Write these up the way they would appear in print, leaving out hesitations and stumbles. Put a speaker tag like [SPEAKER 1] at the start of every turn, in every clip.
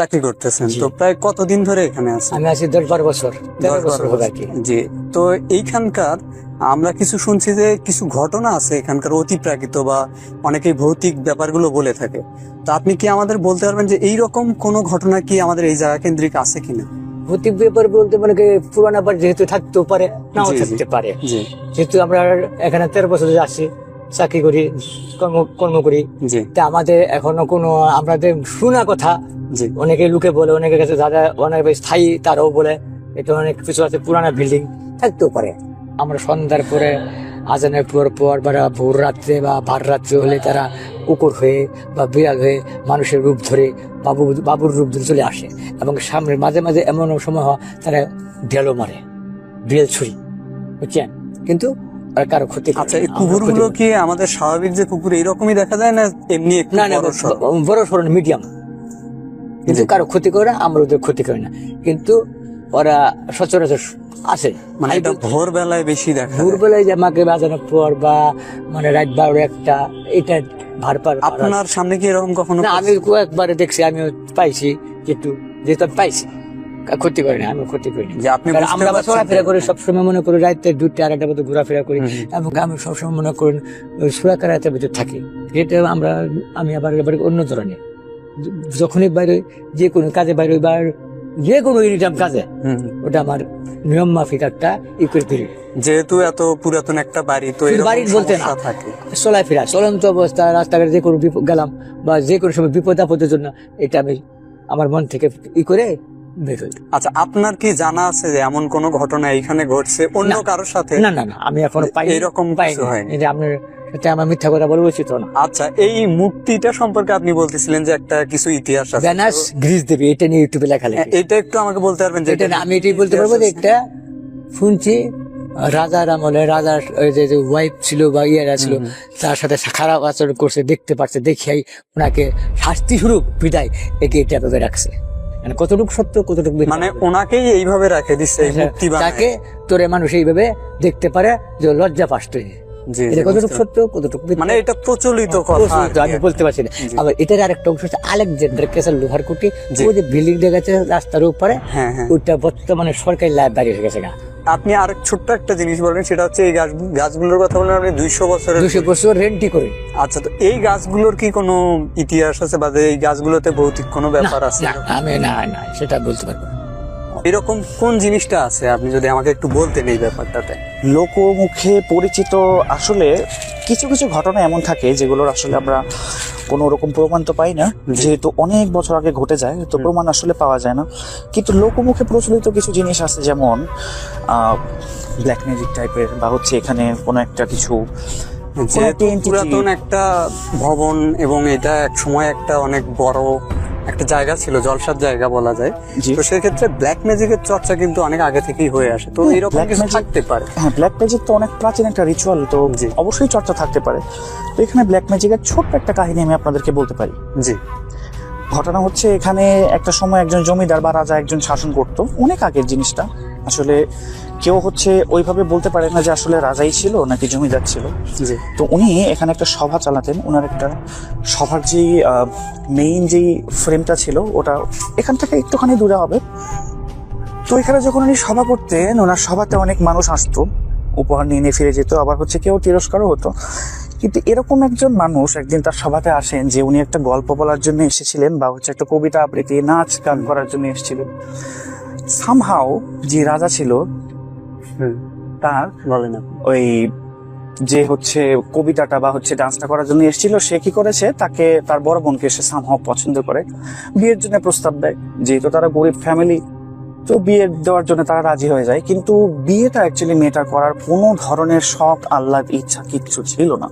[SPEAKER 1] চাকরি করতেছেন, তো প্রায় কতদিন ধরে এখানে আছেন?
[SPEAKER 2] আমি আছি 10-12 বছর, 13 বছর হবে আর কি।
[SPEAKER 1] জি, তো এইখানকার আমরা কিছু শুনছি যে কিছু ঘটনা আছে এখানকার অতিপ্রাকৃত বা অনেকেই ভৌতিক ব্যাপারগুলো বলে থাকে। তো আপনি কি আমাদের বলতে পারবেন যে এইরকম কোনো ঘটনা কি আমাদের এই জায়গা কেন্দ্রিক আছে কিনা?
[SPEAKER 2] ভৌতিক ব্যাপার বলতে মানে কি পুরানা বার যেহেতু থাকতেও পারে, নাও
[SPEAKER 1] জি, জি।
[SPEAKER 2] থাকতে পারে।
[SPEAKER 1] জি
[SPEAKER 2] যেহেতু আমরা এখানে 13 বছর ধরে আছি, চাকরি করি, কর্ম করি,
[SPEAKER 1] জি
[SPEAKER 2] তা আমাদের এখনো কোনো আমাদের শোনা কথা
[SPEAKER 1] জি
[SPEAKER 2] অনেকে লোকে বলে, অনেকের কাছে যারা অনেক স্থায়ী তারাও বলে এটা অনেক কিছু আছে, পুরানা বিল্ডিং থাকতেও পারে। আমরা সন্ধ্যার পরে আজানের পর বা ভোর রাত্রে বা ভার রাত্রে হলে তারা কুকুর হয়ে বা বিড়াল হয়ে মানুষের রূপ ধরে বাবুর রূপ ধরে চলে আসে, এবং সামনে মাঝে মাঝে এমন সময় হয় তারা ঢেলো মারে, বিড়াল ছুরি, বুঝছেন, কিন্তু আর কারো ক্ষতি করে
[SPEAKER 1] আচ্ছা,
[SPEAKER 2] না,
[SPEAKER 1] এই
[SPEAKER 2] আমরা
[SPEAKER 1] কুকুরগুলো
[SPEAKER 2] ক্ষতি করি
[SPEAKER 1] কি আমাদের স্বাভাবিক যে কুকুর এইরকমই দেখা যায় না এমনি একটু
[SPEAKER 2] না। না,
[SPEAKER 1] বড়সড়?
[SPEAKER 2] বড় সড় মিডিয়াম, কিন্তু
[SPEAKER 1] জি।
[SPEAKER 2] কারো ক্ষতি করে না, আমরা ওদের ক্ষতি করি না, কিন্তু ওরা সচরাচর আসে।
[SPEAKER 1] মানে এটা ভোর বেলায় বেশি দেখা যায়।
[SPEAKER 2] ভোরবেলায় যে আমাকে বাজানোর পর বা মানে রাত 12-1টা এটা ভার পার
[SPEAKER 1] আপনার সামনে কি এরকম কখনো?
[SPEAKER 2] না, আমি কয়েকবারে দেখছি, আমিও পাইছি, যেহেতু যেহেতু আমি পাইছি, ক্ষতি করি না, আমি ক্ষতি করি না।
[SPEAKER 1] যে আপনি
[SPEAKER 2] কারণ
[SPEAKER 1] বুঝতে
[SPEAKER 2] আমরা আবার
[SPEAKER 1] পারছেন
[SPEAKER 2] চলাফেরা
[SPEAKER 1] যে-
[SPEAKER 2] করি সবসময়, মনে করি রাতে 2টা-2:30 মতো ঘোরাফেরা করি, এবং আমি সবসময় মনে করি সুরাকারাতের ভিতরে থাকি, যেটা আমি আবার অন্য ধরনের যখনই বাইরে যে কোনো কাজে বাইরে বা যে কোনো ইনিটাম কাজে,
[SPEAKER 1] হুম।
[SPEAKER 2] ওটা আমার নিয়ম মাফিক একটা ই করে ফিরি।
[SPEAKER 1] যেহেতু এত পুরাতন একটা বাড়ি, তো
[SPEAKER 2] শুধু
[SPEAKER 1] এরকম
[SPEAKER 2] বাড়ির বলতে না,
[SPEAKER 1] সমস্যা থাকে।
[SPEAKER 2] চলাফেরা চলন্ত অবস্থা রাস্তাঘাটে যে কোনো গেলাম বা যে কোনো সময় বিপদ আপদের জন্য এটা আমি আমার মন থেকে ই করে বের হই।
[SPEAKER 1] আচ্ছা, আপনার কি জানা আছে যে এমন কোন ঘটনা এখানে ঘটছে অন্য
[SPEAKER 2] না।
[SPEAKER 1] কারোর সাথে?
[SPEAKER 2] না না না, আমি এখনো পাই
[SPEAKER 1] এরকম কিছু হয়নি।
[SPEAKER 2] এটা আপনার সাথে আমার মিথ্যা কথা বলবো উচিত না।
[SPEAKER 1] আচ্ছা, এই মূর্তিটা সম্পর্কে আপনি বলতেছিলেন যে একটা কিছু ইতিহাস আছে,
[SPEAKER 2] ব্যানাস গ্রিস দেবী, এটা নিয়ে ইউটিউবে লেখা লেখি।
[SPEAKER 1] এটা একটু আমাকে বলতে পারবেন যে
[SPEAKER 2] এটা না, আমি এটাই বলতে পারবো যে একটা শুনছি রাজার আমলে রাজার ওই যে ওয়াইফ ছিল বা ইয়েরা ছিল, তার সাথে খারাপ আচরণ করছে, দেখতে পারছে, দেখিয়াই ওনাকে শাস্তি স্বরূপ বিদায় একে এটা ভেবে রাখছে। মানে কতটুকু সত্য কতটুকু মিথ্যা।
[SPEAKER 1] মানে ওনাকেই এইভাবে রাখে দিচ্ছে এই মূর্তি বানায়।
[SPEAKER 2] তাকে তোরে মানুষ এইভাবে দেখতে পারে যে লজ্জা পাস তুই।
[SPEAKER 1] জি, জি,
[SPEAKER 2] এটা কতটুকু
[SPEAKER 1] বুঝতে
[SPEAKER 2] সত্য কতটুকু মিথ্যা,
[SPEAKER 1] মানে এটা প্রচলিত কথা
[SPEAKER 2] প্রচলিত,
[SPEAKER 1] আর
[SPEAKER 2] আমি
[SPEAKER 1] কি।
[SPEAKER 2] বলতে পারছি না।
[SPEAKER 1] জি।
[SPEAKER 2] আবার এটার আরেকটা অংশ হচ্ছে আলেকজান্ডার কেসের লোহার কুটি,
[SPEAKER 1] জি।
[SPEAKER 2] ওই যে বিল্ডিং দেখাচ্ছে রাস্তার উপরে,
[SPEAKER 1] হ্যাঁ হ্যাঁ।
[SPEAKER 2] ওইটা বর্তমানে সরকারি লাইব্রেরি হয়ে গেছে গা।
[SPEAKER 1] আপনি আরেক ছোট্ট একটা জিনিস বলবেন, সেটা হচ্ছে এই গাছগুলোর কথা বললেন আপনি 200 বছরের।
[SPEAKER 2] 200 বছর রেন্টি করে।
[SPEAKER 1] আচ্ছা, তো এই গাছগুলোর কি কোনো ইতিহাস আছে বা এই গাছগুলোতে ভৌতিক কোনো ব্যাপার আছে?
[SPEAKER 2] না, আমি না সেটা বলতে পারবো না।
[SPEAKER 1] এরকম কোন জিনিসটা আছে আপনি যদি আমাকে একটু বলতেন এই ব্যাপারটাতে।
[SPEAKER 3] লোকমুখে পরিচিত আসলে কিছু কিছু ঘটনা এমন থাকে যেগুলোর আসলে আমরা কোনো রকম প্রমাণ তো পাই না, যেহেতু অনেক বছর আগে ঘটে যায়, তো প্রমাণ আসলে পাওয়া যায় না। কিন্তু লোকমুখে প্রচলিত কিছু জিনিস আছে, যেমন ব্ল্যাক ম্যাজিক টাইপের, বা হচ্ছে এখানে কোনো একটা কিছু
[SPEAKER 1] যেহেতু পুরাতন একটা ভবন এবং এটা এক সময় একটা অনেক বড় একটা জায়গা ছিল, জলসার জায়গা বলা যায়,
[SPEAKER 3] জি।
[SPEAKER 1] তো সেক্ষেত্রে ব্ল্যাক ম্যাজিকের চর্চা কিন্তু অনেক আগে থেকেই হয়ে আসে, তো
[SPEAKER 3] হ্যাঁ,
[SPEAKER 1] এরকম
[SPEAKER 3] black
[SPEAKER 1] কিছু
[SPEAKER 3] magic-
[SPEAKER 1] থাকতে পারে।
[SPEAKER 3] হ্যাঁ, ব্ল্যাক ম্যাজিক তো অনেক প্রাচীন একটা রিচুয়াল, তো
[SPEAKER 1] জি।
[SPEAKER 3] অবশ্যই চর্চা থাকতে পারে। তো এখানে ব্ল্যাক ম্যাজিকের ছোট্ট একটা কাহিনী আমি আপনাদেরকে বলতে পারি।
[SPEAKER 1] জি
[SPEAKER 3] ঘটনা হচ্ছে, এখানে একটা সময় একজন জমিদার বা রাজা একজন শাসন করত, অনেক আগের জিনিসটা। আসলে কেউ হচ্ছে ওইভাবে বলতে পারে না যে আসলে রাজাই ছিল নাকি জমিদার ছিল।
[SPEAKER 1] জি
[SPEAKER 3] তো উনি এখানে একটা সভা চালাতেন, ওনার একটা সভার যেই মেইন যেই ফ্রেমটা ছিল ওটা এখান থেকে একটুখানি দূরে হবে। তো এখানে যখন উনি সভা করতেন, ওনার সভাতে অনেক মানুষ আসতো, উপহার নিয়ে নিয়ে ফিরে যেত, আবার হচ্ছে কেউ তিরস্কারও হতো। কিন্তু এরকম একজন মানুষ একদিন তার সভাতে আসেন যে উনি একটা গল্প বলার জন্য এসেছিলেন, বা হচ্ছে একটা কবিতা আবৃত্তি নাচ গান করার জন্য এসেছিলেন। সামহাও যে রাজা ছিল তার
[SPEAKER 1] বলেন আপনি।
[SPEAKER 3] ওই যে হচ্ছে কবিতাটা বা হচ্ছে ডান্সটা করার জন্য এসেছিল, সে কি করেছে, তাকে তার বড় বোনকে সে সামহাও পছন্দ করে, বিয়ের জন্য প্রস্তাব দেয়। যেহেতু তারা গরিব ফ্যামিলি, তো বিয়ে দেওয়ার জন্য তারা রাজি হয়ে যায়। কিন্তু বিয়েটা অ্যাকচুয়ালি মেয়েটার করার কোনো ধরনের শখ আহ্লাদ ইচ্ছা কিচ্ছু ছিল না।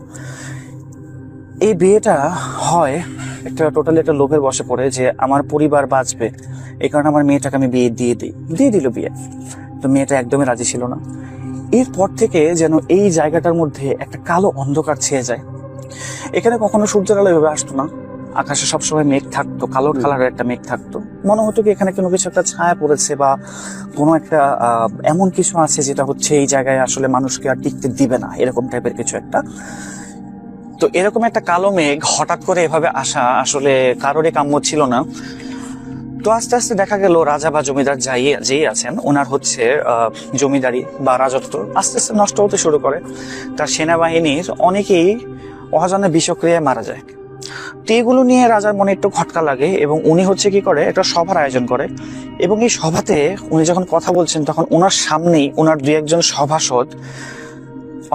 [SPEAKER 3] এই বিয়েটা হয় একটা টোটালি একটা লোভের বশে পড়ে যে আমার পরিবার বাঁচবে, এই কারণে আমার মেয়েটাকে আমি বিয়ে দিয়ে দিল বিয়ে। তো মেয়েটা একদমই রাজি ছিল না। এরপর থেকে যেন এই জায়গাটার মধ্যে একটা কালো অন্ধকার ছেয়ে যায়। এখানে কখনো সূর্যের আলো এভাবে আসতো না, আকাশে সবসময় মেঘ থাকতো, কালো কালারের একটা মেঘ থাকতো। মনে হতো কি এখানে কোনো কিছু একটা ছায়া পড়েছে বা কোনো একটা এমন কিছু আছে যেটা হচ্ছে এই জায়গায় আসলে মানুষকে আর টিকতে দিবে না, এরকম টাইপের কিছু একটা। তো এরকম একটা কালো মেঘ হঠাৎ করে এভাবে আসা আসলে কারোরই কাম্য ছিল না। তো আস্তে আস্তে দেখা গেল রাজা বা জমিদার যেই আছেন ওনার হচ্ছে জমিদারি বা রাজত্ব আস্তে আস্তে নষ্ট হতে শুরু করে। তার সেনাবাহিনীর অনেকেই অজানা বিষক্রিয়ায় মারা যায়। তো এগুলো নিয়ে রাজার মনে একটু খটকা লাগে এবং উনি হচ্ছে কি করে, একটা সভার আয়োজন করে এবং এই সভাতে উনি যখন কথা বলছেন তখন ওনার সামনেই ওনার দুই একজন সভাসদ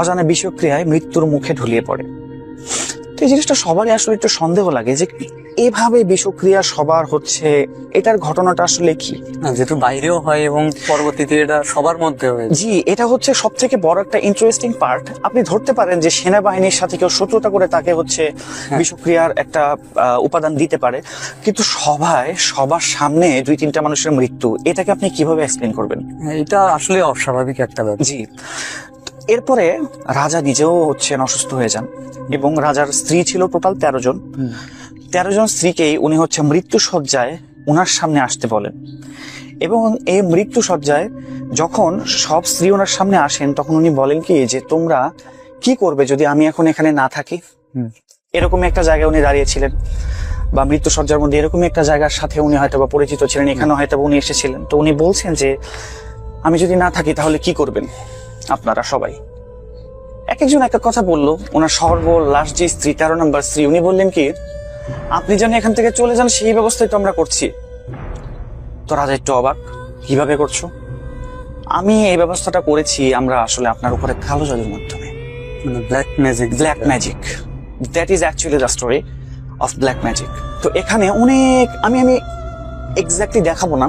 [SPEAKER 3] অজানা বিষক্রিয়ায় মৃত্যুর মুখে ঢুলিয়ে পড়ে। তো এই জিনিসটা সবারই আসলে একটু সন্দেহ লাগে যে এভাবে বিষক্রিয়া সবার হচ্ছে, এটার ঘটনাটা আসলে কি।
[SPEAKER 1] যেহেতু বাইরেও হয় এবং পরবর্তীতে এটা সবার মধ্যে হয়।
[SPEAKER 3] জি, এটা হচ্ছে সব থেকে বড় একটা ইন্টারেস্টিং পার্ট। আপনি ধরতে পারেন যে সেনাবাহিনীর সাথে কেউ শত্রুতা করে তাকে হচ্ছে বিষক্রিয়ার একটা উপাদান দিতে পারে, কিন্তু সবার সামনে 2-3টা মানুষের মৃত্যু, এটাকে আপনি কিভাবে এক্সপ্লেন করবেন?
[SPEAKER 1] এটা আসলে অস্বাভাবিক একটা ব্যাপার।
[SPEAKER 3] জি, এরপরে রাজা নিজেও হচ্ছে অসুস্থ হয়ে যান এবং রাজার স্ত্রী ছিল টোটাল 13 জন। 13 জন স্ত্রীকেই উনি হচ্ছে মৃত্যু সজ্জায় ওনার সামনে আসতে বলেন এবং এই মৃত্যু সজ্জায় যখন সব স্ত্রী ওনার সামনে আসেন তখন উনি বলেন কি যে তোমরা কি করবে যদি আমি এখন এখানে না থাকি। এরকম একটা জায়গায় উনি দাঁড়িয়েছিলেন বা মৃত্যু সজ্জার মধ্যে এরকম একটা জায়গার সাথে উনি হয়তো বা পরিচিত ছিলেন, এখানে হয়তো উনি এসেছিলেন। তো উনি বলছেন যে আমি যদি না থাকি তাহলে কি করবেন আপনারা সবাই। এক একজন এক এক কথা বললো। ওনার সর্ব লাস্ট যে স্ত্রী, 13 নম্বর স্ত্রী, উনি বললেন কি আপনি যেন এখান থেকে চলে যান সেই ব্যবস্থাই তো আমরা করছি। তো রাজা একটু অবাক, কিভাবে করছো? আমি এই ব্যবস্থাটা করেছি আমরা আসলে আপনার উপরে কালো জাদুর মাধ্যমে,
[SPEAKER 1] black magic.
[SPEAKER 3] Black magic, that is actually the story of black magic. তো এখানে অনেক আমি এক্স্যাক্টলি দেখাবো না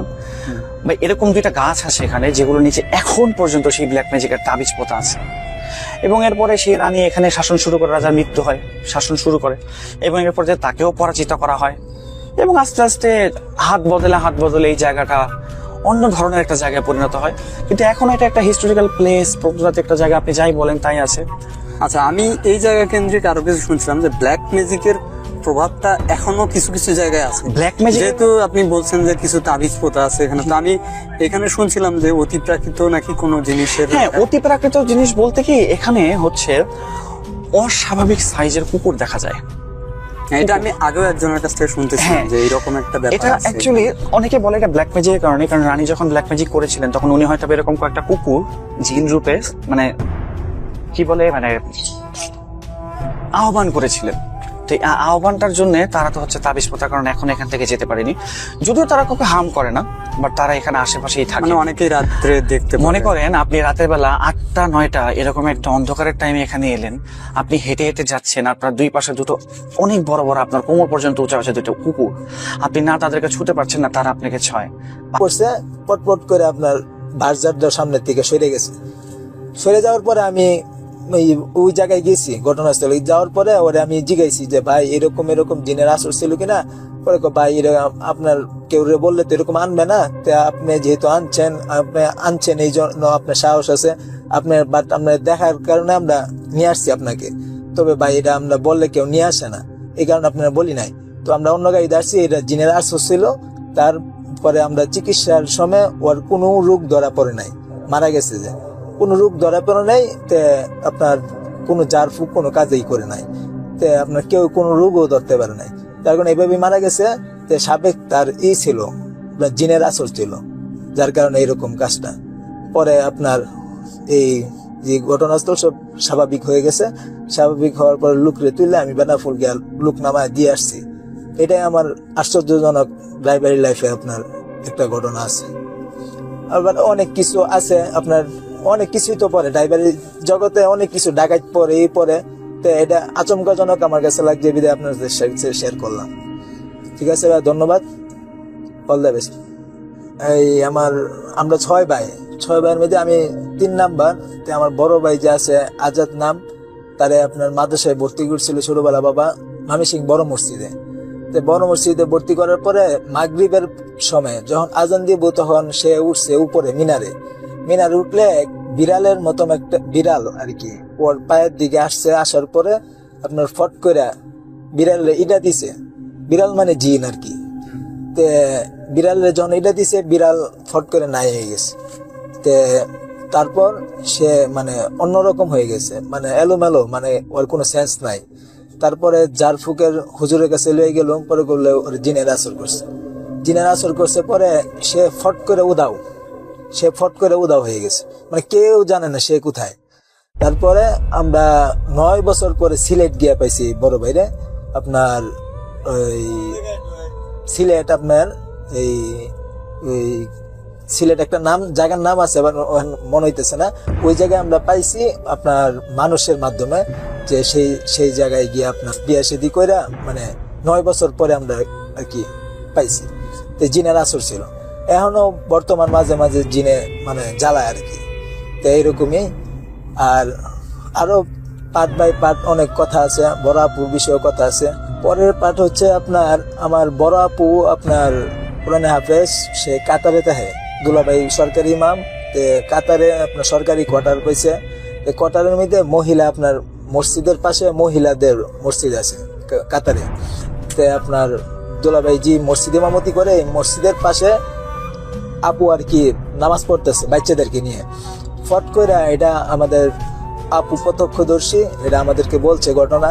[SPEAKER 3] বা এরকম 2টা গাছ আছে এখানে যেগুলো নিচে এখন পর্যন্ত সেই ব্ল্যাক ম্যাজিকের তাবিজ পোতা আছে। এবং এরপরে সেই রানী এখানে শাসন শুরু করে, রাজার মৃত্যু হয়, শাসন শুরু করে এবং এরপর যে তাকেও পরাজিত করা হয় এবং আস্তে আস্তে হাত বদলে এই জায়গাটা অন্য ধরনের একটা জায়গায় পরিণত হয়। কিন্তু এখন এটা একটা হিস্টোরিক্যাল প্লেস, প্রকৃত একটা জায়গা, আপনি যাই বলেন তাই আছে।
[SPEAKER 1] আচ্ছা, আমি এই জায়গা কেন্দ্রিক আরো কিছু শুনছিলাম যে ব্ল্যাক ম্যাজিকের প্রভাবটা এখনো কিছু কিছু জায়গায় আছে।
[SPEAKER 3] ব্ল্যাক ম্যাজিক
[SPEAKER 1] যেহেতু আপনি বলছেন যে কিছু তাবিজ পোতা আছে এখানে, তো আমি এখানে শুনছিলাম যে অতিপ্রাকৃত নাকি কোনো জিনিসের।
[SPEAKER 3] হ্যাঁ, অতিপ্রাকৃত জিনিস বলতে কি এখানে হচ্ছে অস্বাভাবিক সাইজের কুকুর দেখা যায়।
[SPEAKER 1] এটা আমি আগেও একজনের কাছ থেকে শুনতেছিলাম যে এরকম একটা ব্যাপার
[SPEAKER 3] এটা
[SPEAKER 1] আছে।
[SPEAKER 3] অ্যাকচুয়ালি অনেকে বলে এটা ব্ল্যাক ম্যাজিকের কারণে, কারণ রানী যখন ব্ল্যাক ম্যাজিক করেছিলেন তখন উনি হয়তো এরকম কয়েকটা কুকুর জিন রূপে মানে কি বলে মানে আহ্বান করেছিলেন। তো এই আহ্বানটার জন্য তারা তো হচ্ছে তাবিজ পোতার কারণে এখন এখান থেকে যেতে পারেনি, যদিও তারা কাউকে হার্ম করে না, বাট তারা এখানে আশেপাশেই থাকে।
[SPEAKER 1] মানে অনেকেই রাত্রে দেখতে
[SPEAKER 3] মনে করেন আপনি রাতের বেলা 8টা-9টা এরকম একটা অন্ধকারের টাইমে এখানে এলেন, আপনি হেঁটে হেঁটে যাচ্ছেন, আপনার দুই পাশে দুটো অনেক বড় বড় আপনার কোমর পর্যন্ত উঁচা আছে 2টো কুকুর, আপনি না তাদেরকে ছুতে পারছেন না, তারা আপনাকে ছয়
[SPEAKER 4] করছে, পটপট করে আপনার বাসজারটার সামনের থেকে সরে গেছে। সরে যাওয়ার পরে আমি ওই জায়গায় গেছি ঘটনাস্থলে, যাওয়ার পরে ওরে আমি জিজ্ঞাসি যে ভাই এরকম এরকম জিনের আসর ছিল কিনা। পরে ভাই এরকম আপনার কেউ বললে তো এরকম আনবে না, তো আপনি যেহেতু আনছেন এই জন্য আপনার সাহস আছে আপনার, বাট আপনার দেখার কারণে আমরা নিয়ে আসছি আপনাকে। তবে ভাই এটা আমরা বললে কেউ নিয়ে আসে না, এই কারণে আপনারা বলি নাই। তো আমরা অন্য গাড়িতে আসছি, এটা জিনের আসর ছিল। তারপরে আমরা চিকিৎসার সময় ওর কোনো রোগ ধরা পড়ে নাই, মারা গেছে যে কোনো রোগ ধরা পড়ে নাই। তে আপনার কোনো জার ফুক কোনো কাজেই করে নাই, তে আপনার কেউ কোনো রোগও ধরতে পারে নাই, তার কারণে এইভাবে মারা গেছে। তে সাবেক তার ছিল জিনের আসর ছিল, যার কারণে এরকম কাজটা। পরে আপনার এই যে ঘটনাস্থল সব স্বাভাবিক হয়ে গেছে। স্বাভাবিক হওয়ার পর লুকরে তুললে আমি বেনাফুল গিয়ে লুক নামায় দিয়ে আসছি। এটাই আমার আশ্চর্যজনক ড্রাইভারি লাইফে আপনার একটা ঘটনা আছে। আবার অনেক কিছু আছে আপনার, অনেক কিছুই তো পরে ড্রাইভারি জগতে অনেক কিছু ডাকাত পরে এই পরে। তো এটা আচমকাজনক আমার কাছে লাগছে, বিধায় আপনার শেয়ার করলাম। ঠিক আছে ভাই, ধন্যবাদ, অল দ্য বেস্ট। এই আমরা 6 ভাই, 6 ভাইয়ের মধ্যে আমি 3 নাম্বার। তো আমার বড় ভাই যে আছে আজাদ নাম, তারে আপনার মাদ্রাসায় ভর্তি করছিল ছোটবেলা বাবা মামিসিং বড় মসজিদে। তো বড় মসজিদে ভর্তি করার পরে মাগরিবের সময় যখন আজান দিব তখন সে উঠছে উপরে মিনারে উঠলে বিড়ালের মতন একটা বিড়াল আর কি ওর পায়ের দিকে আসছে। আসার পরে আপনার ফট করে বিড়ালে ইটা দিছে, বিড়াল মানে জিন আর কি। তে বিড়ালের যখন ইটা দিছে বিড়াল ফট করে নাই হয়ে গেছে। তে তারপর সে মানে অন্যরকম হয়ে গেছে, মানে এলোমেলো, মানে ওর কোনো সেন্স নাই। তারপরে জারফুকের হুজুরের কাছে লয়ে গেল, পরে করলে ওর জিনের আসর করছে। জিনের আসর করছে, পরে সে ফট করে উদাও হয়ে গেছে, মানে কেউ জানে না সে কোথায়। তারপরে আমরা 9 বছর পরে সিলেট গিয়া পাইছি বড় ভাইরে, আপনার ওই সিলেট, আপনার এই ওই সিলেট একটা নাম, জায়গার নাম আছে, আবার মনে হইতেছে না। ওই জায়গায় আমরা পাইছি আপনার মানুষের মাধ্যমে, যে সেই জায়গায় গিয়ে আপনার বিয়া শাদী কইরা, মানে 9 বছর পরে আমরা আর কি পাইছি। তো জিনের আসর ছিল, এখনো বর্তমান মাঝে মাঝে জিনে মানে জ্বালায় আর কি। তো এইরকমই। আর আরো পার্ট বাই পার্ট অনেক কথা আছে, বড় আপুর বিষয়ে কথা আছে। পরের পার্ট হচ্ছে আপনার আমার বড় আপু আপনার পুরানে হাফেজ, সে কাতারে থাকে, দুলাভাই সরকারি ইমাম। কাতারে আপনার সরকারি কোয়ার্টার পাইছে। কোয়ার্টারের মধ্যে মহিলা, আপনার মসজিদের পাশে মহিলাদের মসজিদ আছে কাতারে। আপনার দুলাভাই জি মসজিদ ইমামতি করে, মসজিদের পাশে আপু আর কি নামাজ পড়তেছে বাচ্চাদেরকে নিয়ে। ফট করে এটা আমাদের আপু প্রত্যক্ষদর্শী, এটা আমাদেরকে বলছে ঘটনা,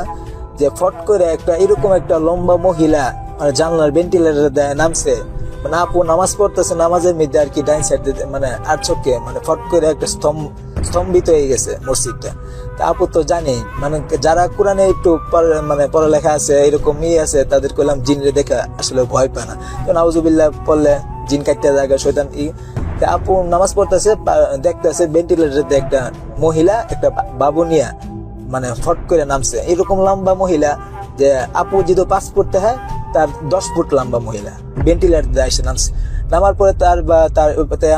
[SPEAKER 4] যে ফট করে একটা এরকম একটা লম্বা মহিলা মানে জানলার ভেন্টিলেটর দেয় নামছে, মানে আপু নামাজ পড়তেছে, নামাজের মধ্যে আর কি ডাইন সাইড মানে আর চোখে মানে ফট করে একটা স্তম্ভিত হয়ে গেছে মসজিদটা। তা আপু তো জানি, মানে যারা কোরআনে একটু মানে পড়ালেখা আছে, এরকম ইয়ে আছে, তাদের কইলাম জিনরে দেখা আসলে ভয় পায় না, নাউজুবিল্লাহ পড়লে জিন কাটতে জায়গা শয়তান আপু নামাজ পড়তেছে, দেখতেছে ভেন্টিলেটর একটা মহিলা একটা বাবু নিয়া মানে ফট করে নামছে, এরকম লম্বা মহিলা যে আপু যদি 5 ফুট হয় তার 10 ফুট লম্বা মহিলা ভেন্টিলেটর দিয়ে এসে নামছে। নামার পরে তার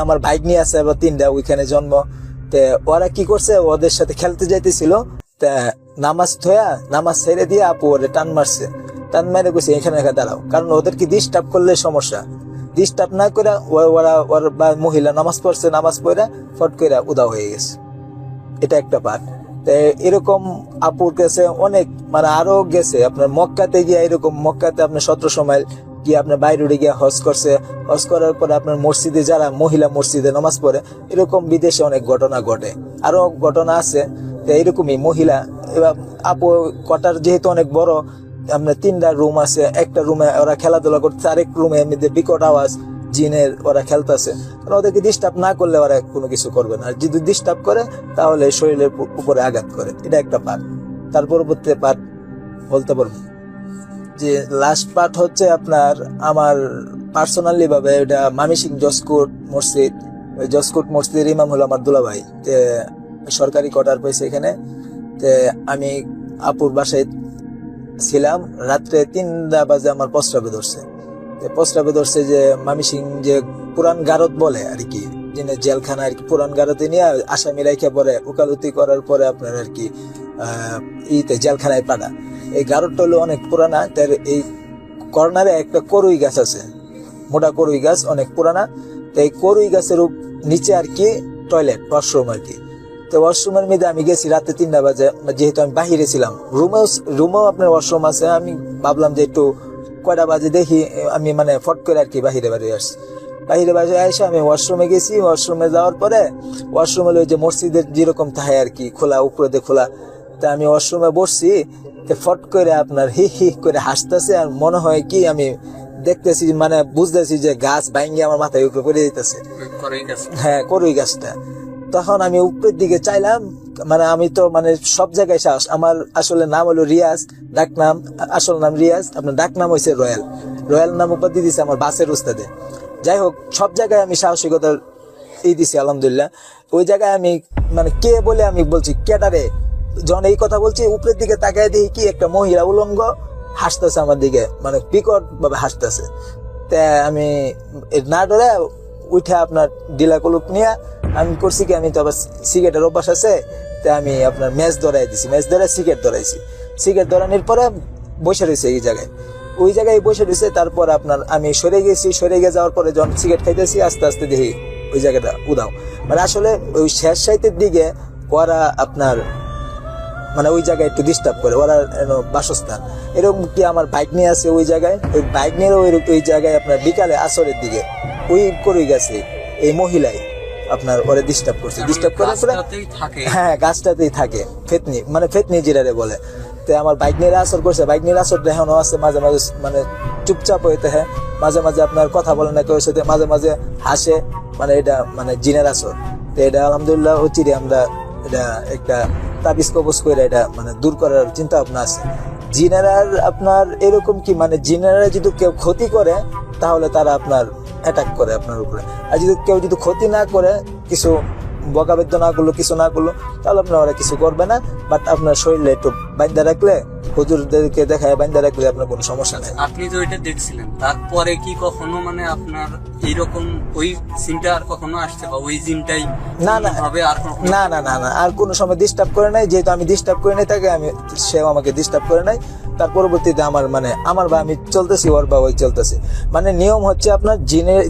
[SPEAKER 4] আমার বাইক নিয়ে আছে, আবার 3টা ওইখানে জন্ম। ওরা কি করছে, ওদের সাথে খেলতে যাইতেছিল, নামাজ ছেড়ে দিয়ে আপু ওরে টান মারছে, টান মেরে গেছে এখানে দাঁড়াও, কারণ ওদেরকে ডিস্টার্ব করলে সমস্যা। ডিস্টার্ব না করে ওরা মহিলা নামাজ পড়ছে, নামাজ পড়ে ফট করে উদাও হয়ে গেছে। এটা একটা পার্ট। এরকম আপুর কাছে অনেক মানে আরো গেছে আপনার মক্কাতে গিয়ে, এরকম মক্কাতে আপনার 1700 মাইল গিয়ে আপনার বাইরে গিয়ে হজ করছে। হজ করার পরে আপনার মসজিদে যারা মহিলা মসজিদে নামাজ পড়ে, এরকম বিদেশে অনেক ঘটনা ঘটে, আরো ঘটনা আছে। এরকমই মহিলা এবার আপু কোয়ার্টার যেহেতু অনেক বড়, আপনার 3টা রুম আছে, একটা রুমে ওরা খেলাধুলা করছে, আরেক রুমে এমনিতে বিকট আওয়াজ জিনের ওরা খেলতেছে। ওদেরকে ডিস্টার্ব না করলে ওরা কোনো কিছু করবে না, আর যদি ডিস্টার্ব করে তাহলে শরীরের উপরে আঘাত করে। এটা একটা পার্ট। তার পরবর্তী পার্ট বলতে পারবো যে লাস্ট পার্ট হচ্ছে আপনার আমার পার্সোনালি ভাবে, এটা মামিসিং জসকোট মসজিদ। ওই জসকোট মসজিদের ইমাম হলো আমার দুলাভাই, সরকারি কোয়ার্টার পাইছে এখানে। আমি আপুর বাসায় ছিলাম, রাত্রে 3টা বাজে আমার প্রস্রাবে ধরছে যে মামিসিং যে পুরান গারদ বলে আর কি, যিনি জেলখানা আর কি, পুরান গারদে নিয়ে আসামি রাইখা পরে ওকালতি করার পরে আপনার আর কি জেলখানায় পাঠা। এই গারদটা হলো অনেক পুরানা। তার এই কর্নারে একটা করুই গাছ আছে, মোটা করুই গাছ, অনেক পুরানা। তো এই করুই গাছের নিচে আর কি টয়লেট, ওয়াশরুম আর কি। তো ওয়াশরুমের মধ্যে আমি গেছি রাতে 3টা বাজে, যেহেতু আমি বাহিরে ছিলাম। রুমেও আপনার ওয়াশরুম আছে। আমি ভাবলাম যে একটু কয়টা বাজে দেখি, আমি মানে ফট করে আর কি বাহিরে আসছি। বাহিরে এসে আমি ওয়াশরুমে গেছি। ওয়াশরুমে যাওয়ার পরে ওয়াশরুম হলো যে মসজিদের যেরকম থাকে আর কি, খোলা, উপরে দিয়ে খোলা। তা আমি ওয়াশরুমে বসছি, ফট করে আপনার হি হি করে হাসতেছে, আর মনে হয় কি আমি দেখতেছি মানে বুঝতেছি যে গাছ ভাঙ্গি আমার মাথায় উপরে পড়ে যেতেছে। হ্যাঁ, করুই গাছটা। তখন আমি উপরের দিকে চাইলাম, মানে আমি তো মানে সব জায়গায় সাহস। আমার আসলে নাম হলো রিয়াজ, ডাক নাম, আসল নাম রিয়াজ, আপনার ডাক নাম হয়েছে রয়্যাল নাম উপাধি দিয়েছে আমার বাসের উস্তাদে। যাই হোক, সব জায়গায় আমি সাহসিকতার দিছি আলহামদুলিল্লাহ। ওই জায়গায় আমি মানে কে বলে আমি বলছি কেটারে, যখন এই কথা বলছি উপরের দিকে তাকায় দেখি কি একটা মহিলা উলঙ্গ হাসতেছে আমার দিকে, মানে বিকট ভাবে হাসতেছে। তা আমি না ডরে উঠে আপনার ডিলা কলুপ নিয়ে আমি করছি কি, আমি তো আবার সিগারেটের অভ্যাস আছে, তা আমি আপনার ম্যাচ ধরাই দিছি, ম্যাচ ধরে সিগারেট ধরাইছি। সিগারেট ধরানোর পরে বসে রয়েছে এই জায়গায়, ওই জায়গায় বসে রয়েছে। তারপর আপনার আমি সরে গিয়ে যাওয়ার পরে যখন সিগারেট খাইতেছি, আস্তে আস্তে দেখি ওই জায়গাটা উদাও। মানে আসলে ওই শেষ সাইতের দিকে ওরা আপনার মানে ওই জায়গায় একটু ডিস্টার্ব করে, ওরা বাসস্থান। এরকম কি আমার বাইক নিয়ে আছে ওই জায়গায়, ওই বাইক নিয়ে ওই জায়গায় আপনার বিকালে আসরের দিকে ওই করে গেছে এই মহিলাই আপনার ওরা ডিস্টার্ব করছে। ডিস্টার্ব করার পরে হ্যাঁ, গাছটাতেই থাকে ফেতনি, মানে ফেতনি জিরারে বলে। তো আমার বাইক নিয়ে আসর করছে, বাইক নিয়ে আসর এখনো আছে, মাঝে মাঝে মানে চুপচাপ হইতে হয়, মাঝে মাঝে আপনার কথা বলে না কেউ সাথে, মাঝে মাঝে হাসে, মানে এটা মানে জিনের আসর। তো এটা আলহামদুলিল্লাহ অচিরে আমরা এটা একটা তাবিজ কবজ করে এটা মানে দূর করার চিন্তা ভাবনা আছে। জিনেরা আপনার এরকম কি মানে জিনেরা যদি কেউ ক্ষতি করে তাহলে তারা আপনার অ্যাটাক করে আপনার উপরে, আর যদি কেউ যদি ক্ষতি না করে, কিছু বকাবেদ্য না করলো, কিছু না করলো, তাহলে আপনার ওরা কিছু করবে না। বাট আপনার শরীরে একটু বান্ধা রাখলে, হুজুরদেরকে দেখায় বান্ধা রাখলে আপনার কোনো সমস্যা নেই।
[SPEAKER 1] আপনি যে ওইটা দেখছিলেন তারপরে কি কখনো মানে আপনার এইরকম ওই সিনটা আর কখনো আসছে বা ওই জিনটাই
[SPEAKER 4] না, না।
[SPEAKER 1] হবে আর কখনো?
[SPEAKER 4] না না না না, আর কোনো সময় ডিস্টার্ব করে নাই, যেহেতু আমি ডিস্টার্ব করে নাই তাকে, আমি সেও আমাকে ডিস্টার্ব করে নাই। তার পরবর্তীতে আমার বা আমি চলতেছি, ওর বা ওই চলতেছে। মানে নিয়ম হচ্ছে আপনার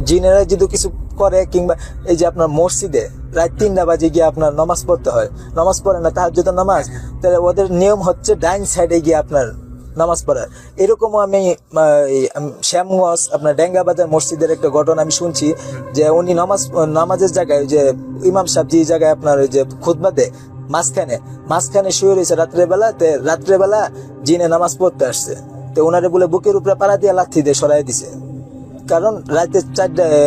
[SPEAKER 4] জিনেরা যদি কিছু করে, কিংবা এই যে আপনার মসজিদে রাত 3টা বাজে গিয়ে আপনার নামাজ পড়তে হয়, নামাজ পড়ে না তাহাজ্জুদের নামাজ, তাহলে ওদের নিয়ম হচ্ছে ডাইন সাইডে গিয়ে আপনার নামাজ পড়ার। এরকমও আমি শ্যামগঞ্জ আপনার ডেঙ্গাবাজার মসজিদের একটা ঘটনা আমি শুনছি, যে উনি নামাজের জায়গায়, যে ইমাম সাহেব যে জায়গায় আপনার ওই যে খুতবা দেয় মাঝখানে শুয়ে রয়েছে রাত্রেবেলা জিনে নামাজ পড়তে আসছে। তো ওনারে বলে বুকের উপরে পাড়া দিয়ে লাথি দিয়ে সরাই দিছে, কারণ রাতে 4টায়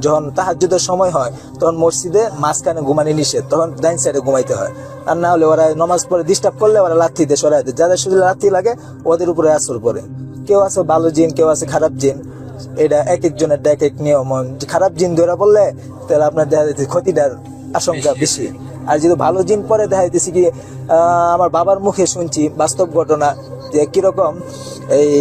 [SPEAKER 4] যখন তাহাজ্জুদের সময় হয় তখন মসজিদে মাঝখানে ঘুমানি নিষেধ, তখন ডাইন সাইডে ঘুমাইতে হয়। আর না হলে ওরা নামাজ পড়ে ডিস্টার্ব করলে ওরা লাথি দিয়ে সরাই দেয়, যাদের শুধু লাথি লাগে ওদের উপরে আসর পড়ে। কেউ আছে ভালো জিন, কেউ আছে খারাপ জিন, এটা এক একজনের এক এক নিয়ম। খারাপ জিন ধরা পড়লে তাহলে আপনার দেখা যাচ্ছে ক্ষতিটার আশঙ্কা বেশি। আর যদি ভালো জিন পরে দেখা যাচ্ছে কি, আমার বাবার মুখে শুনছি বাস্তব ঘটনা, যে কিরকম এই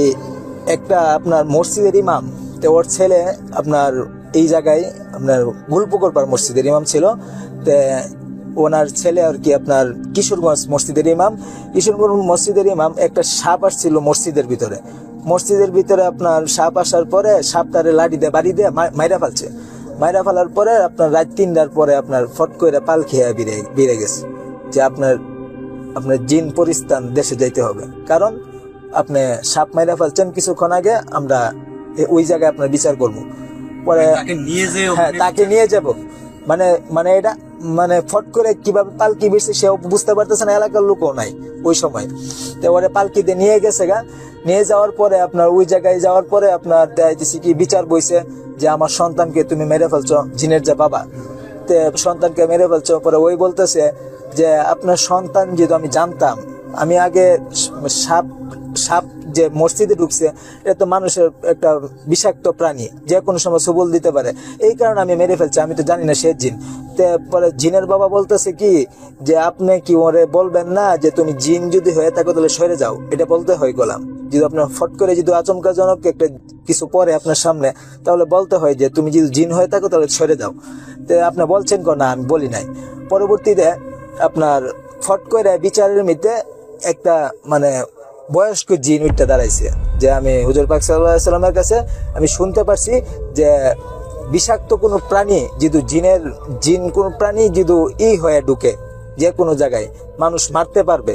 [SPEAKER 4] একটা আপনার মসজিদের ইমাম, তো ওর ছেলে আপনার এই জায়গায় আপনার গুলপুকুরপাড় মসজিদের ইমাম ছিল। তো ওনার ছেলে আর কি আপনার কিশোরগঞ্জ মসজিদের ইমাম, একটা সাপ আসছিল মসজিদের ভিতরে আপনার সাপ আসার পরে সাপটারে লাঠি দিয়ে বাড়ি দিয়ে মাইরা ফেলার পরে আপনার রাত 3টার পরে আপনার ফট করে পাল খেয়ে বেরিয়ে গেছে, যে আপনার জিন পরিস্থান দেশে যাইতে হবে, কারণ আপনি সাপ মাইরা ফেলছেন কিছুক্ষণ আগে, আমরা ওই জায়গায় আপনার বিচার করবো। পরে তাকে নিয়ে যাব, মানে এটা মানে ফট করে কিভাবে পালকি বেরছে সেও বুঝতে পারতেছে না, এলাকার লোকও নাই ওই সময়। তো ওরে পালকিতে নিয়ে গেছে নিয়ে যাওয়ার পরে আপনার ওই জায়গায় যাওয়ার পরে আপনার দেখতেছি কি বিচার বইছে, যে আমার সন্তানকে তুমি মেরে ফেলছো, জিনের যে বাবা, তে সন্তানকে মেরে ফেলছো। পরে ওই বলতেছে যে আপনার সন্তান যেহেতু আমি জানতাম, আমি আগে সাপ যে মসজিদে ঢুকছে, এটা তো মানুষের একটা বিষাক্ত প্রাণী, যে কোনো সময় সবল দিতে পারে, এই কারণে আমি মেরে ফেলছি, আমি তো জানি না সে জিন। পরে জিনের বাবা বলতেছে কি, যে আপনি কি ওরে বলবেন না যে তুমি জিন যদি হয়ে থাকো তাহলে সরে যাও, এটা বলতে হয় গোলাম। যদি আপনার ফট করে যদি আচমকাজনক একটা কিছু পরে আপনার সামনে, তাহলে বলতে হয় যে তুমি যদি জিন হয়ে থাকো তাহলে সরে যাও। তো আপনি বলছেন না, আমি বলি নাই। পরবর্তীতে আপনার ফট করে বিচারের মধ্যে একটা মানে বয়স্ক জিন উঠতে দাঁড়াইছে, যে আমি হুজুর পাক সাল্লাল্লাহু আলাইহি সাল্লামের কাছে আমি শুনতে পারছি যে বিষাক্ত কোনো প্রাণী যদি জিন কোন প্রাণী যদি হয়ে ঢুকে যে কোনো জায়গায়, মানুষ মারতে পারবে।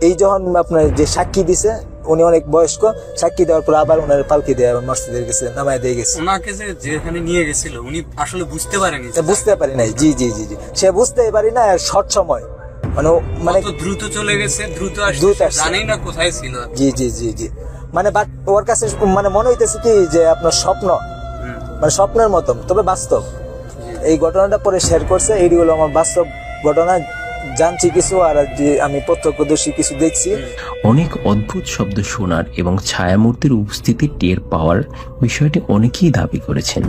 [SPEAKER 4] এই যখন আপনার যে সাক্ষী দিছে, উনি অনেক বয়স্ক, সাক্ষী দেওয়ার পর আবার ওনার পালকি দিয়ে মসজিদের গেছে, নামায় দিয়ে গেছে।
[SPEAKER 1] ওনাকে যেখানে নিয়ে গেছিল উনি আসলে বুঝতে পারেনি,
[SPEAKER 4] বুঝতে পারি নাই। জি, সে বুঝতেই পারি না, শর্ট সময় মানে
[SPEAKER 1] দ্রুত চলে গেছে, দ্রুত জানেই না কোথায় ছিল।
[SPEAKER 4] জি মানে বাট ওর কাছে মানে মনে হইতেছে কি যে আপনার স্বপ্ন, মানে স্বপ্নের মতন, তবে বাস্তব। এই ঘটনাটা পরে শেয়ার করছে, এইটি হলো আমার বাস্তব ঘটনা, জানছি কিছু, আর আমি প্রত্যক্ষদর্শী কিছু দেখছি।
[SPEAKER 5] অনেক অদ্ভুত শব্দ শোনার এবং ছায়ামূর্তির উপস্থিতি টের পাওয়ার বিষয়টি অনেকেই দাবি করেছেন।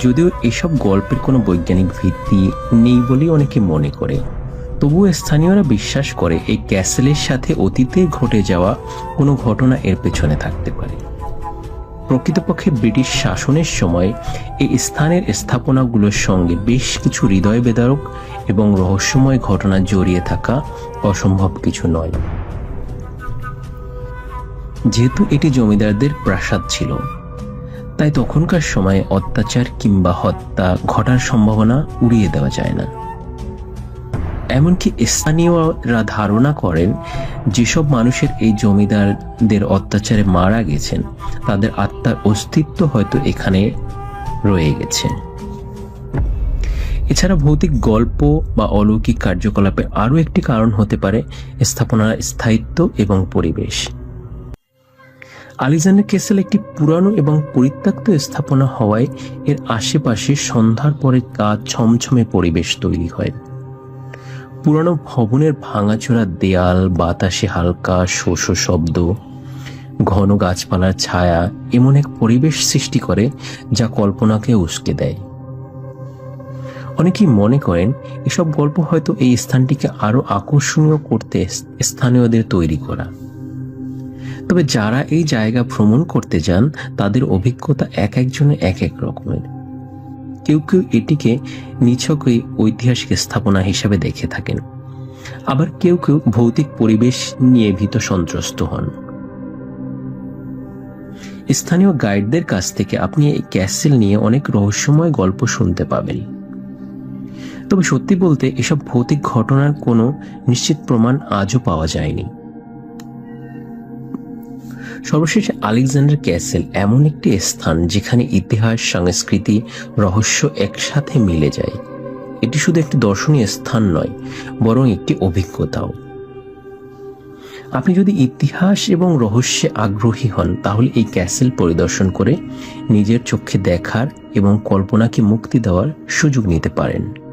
[SPEAKER 5] যদিও এসব গল্পের কোনো বৈজ্ঞানিক ভিত্তি নেই বলেই অনেকে মনে করে, তবুও স্থানীয়রা বিশ্বাস করে এই ক্যাসেলের সাথে অতীতে ঘটে যাওয়া কোনো ঘটনা এর পেছনে থাকতে পারে। প্রকৃতপক্ষে ব্রিটিশ শাসনের সময় এই স্থানের স্থাপনাগুলোর সঙ্গে বেশ কিছু হৃদয় বেদারক এবং রহস্যময় ঘটনা জড়িয়ে থাকা অসম্ভব কিছু নয়। যেহেতু এটি জমিদারদের প্রাসাদ ছিল, তাই তখনকার সময়ে অত্যাচার কিংবা হত্যা ঘটার সম্ভাবনা উড়িয়ে দেওয়া যায় না। এমনকি স্থানীয়রা ধারণা করেন যেসব মানুষের এই জমিদারদের অত্যাচারে মারা গেছেন, তাদের আত্মার অস্তিত্ব হয়তো এখানে রয়ে গেছে। এছাড়া ভৌতিক গল্প বা অলৌকিক কার্যকলাপের আরও একটি কারণ হতে পারে স্থাপনার স্থায়িত্ব এবং পরিবেশ। আলেকজান্ডার ক্যাসেল একটি পুরানো এবং পরিত্যক্ত স্থাপনা হওয়ায় এর আশেপাশে সন্ধ্যার পরে কাজ ছমছমে পরিবেশ তৈরি হয়। পুরানো ভবনের ভাঙাচোরা দেয়াল, বাতাসে হালকা শোষ শব্দ, ঘন গাছপালার ছায়া এমন এক পরিবেশ সৃষ্টি করে যা কল্পনাকে উস্কে দেয়। অনেকেই মনে করেন এসব গল্প হয়তো এই স্থানটিকে আরো আকর্ষণীয় করতে স্থানীয়দের তৈরি করা। তবে যারা এই জায়গা ভ্রমণ করতে যান তাদের অভিজ্ঞতা এক একজনের এক এক রকমের। কেউ কেউ এটিকে নিছকই ঐতিহাসিক স্থাপনা হিসেবে দেখে থাকেন, আবার কেউ কেউ ভৌতিক পরিবেশ নিয়ে ভীত সন্ত্রস্ত হন। স্থানীয় গাইডদের কাছ থেকে আপনি এই ক্যাসেল নিয়ে অনেক রহস্যময় গল্প শুনতে পাবেন। তবে সত্যি বলতে এসব ভৌতিক ঘটনার কোনো নিশ্চিত প্রমাণ আজও পাওয়া যায়নি। সর্বশেষে আলেকজান্ডার ক্যাসেল এমন একটি স্থান যেখানে ইতিহাস, সংস্কৃতি, রহস্য একসাথে মিলে যায়। এটি শুধু একটি দর্শনীয় স্থান নয়, বরং একটি অভিজ্ঞতাও। আপনি যদি ইতিহাস এবং রহস্যে আগ্রহী হন তাহলে এই ক্যাসেল পরিদর্শন করে নিজের চোখে দেখার এবং কল্পনাকে মুক্তি দেওয়ার সুযোগ নিতে পারেন।